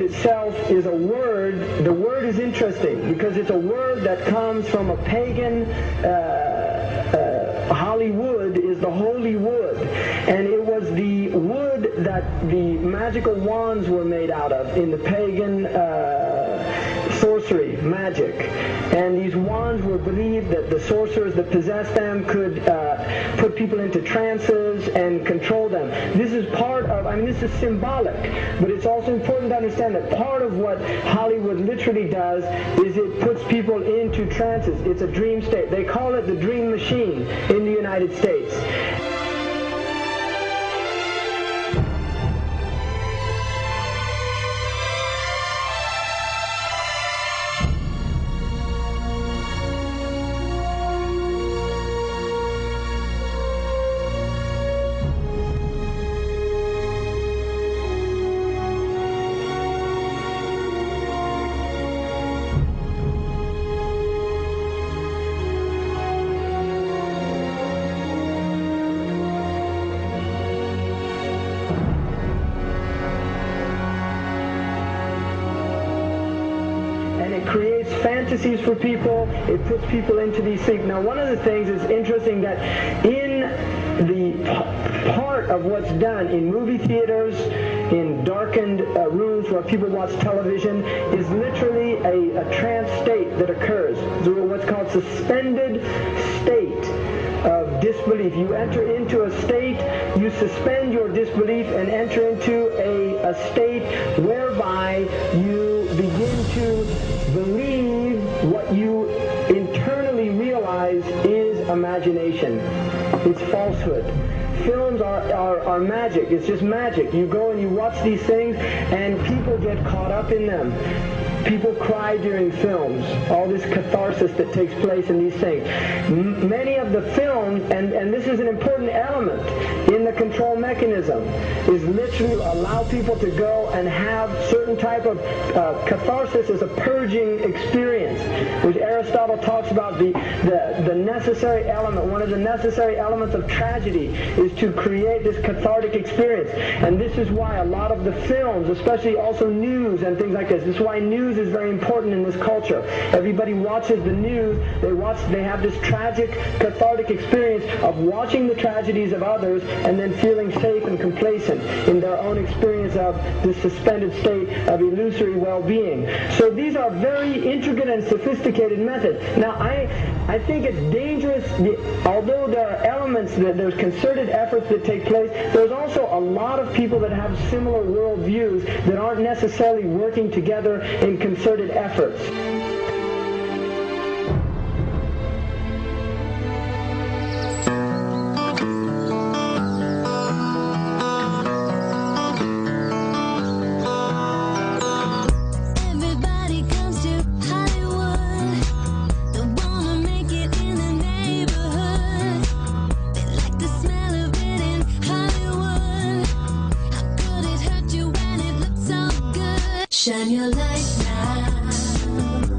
itself is a word. The word is interesting because it's a word that comes from a pagan. Hollywood is the holy wood, and it was the wood that the magical wands were made out of in the pagan sorcery, magic. And these wands were believed that the sorcerers that possessed them could put people into trances and control them. This is part of, this is symbolic, but it's also important to understand that part of what Hollywood literally does is it puts people into trances. It's a dream state. They call it the dream machine in the United States. Creates fantasies for people. It puts people into these things. Now, one of the things is interesting that in the part of what's done in movie theaters, in darkened rooms where people watch television, is literally a trance state that occurs. What's called suspended state of disbelief. You enter into a state, you suspend your disbelief and enter into a state whereby you begin to believe what you internally realize is imagination. It's falsehood. Films are magic. It's just magic. You go and you watch these things and people get caught up in them. People cry during films, all this catharsis that takes place in these things. Many of the films, and this is an important element in the control mechanism, is literally allow people to go and have certain type of catharsis as a purging experience, which Aristotle talks about the necessary element. One of the necessary elements of tragedy is to create this cathartic experience. And this is why a lot of the films, especially also news and things like this is why news is very important in this culture. Everybody watches the news. They have this tragic, cathartic experience of watching the tragedies of others and then feeling safe and complacent in their own experience of this suspended state of illusory well-being. So these are very intricate and sophisticated methods. Now, I think it's dangerous, although there are elements, there's concerted efforts that take place, there's also a lot of people that have similar worldviews that aren't necessarily working together in concerted efforts. Shine your light now.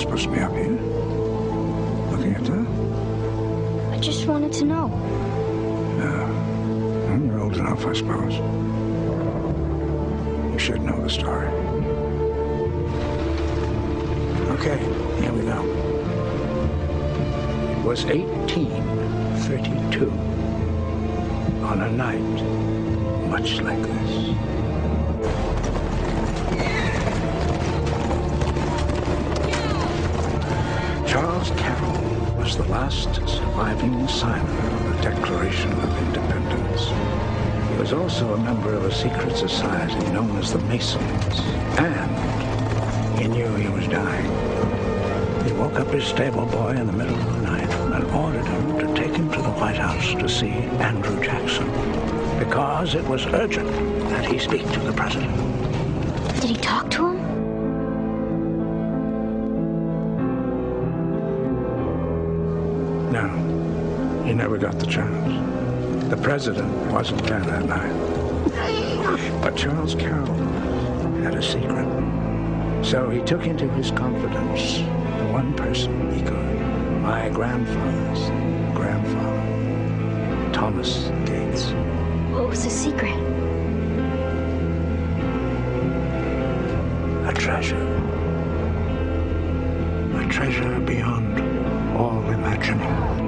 not supposed to be up here. Looking at that? I just wanted to know. No. Well, you're old enough, I suppose. You should know the story. Okay, here we go. It was 1832. On a night much like this. Charles Carroll was the last surviving signer of the Declaration of Independence. He was also a member of a secret society known as the Masons, and he knew he was dying. He woke up his stable boy in the middle of the night and ordered him to take him to the White House to see Andrew Jackson, because it was urgent that he speak to the president. Did he talk to him? No, he never got the chance. The president wasn't there that night. But Charles Carroll had a secret. So he took into his confidence the one person he could. My grandfather's grandfather, Thomas Gates. What was the secret? A treasure. A treasure beyond all imagining.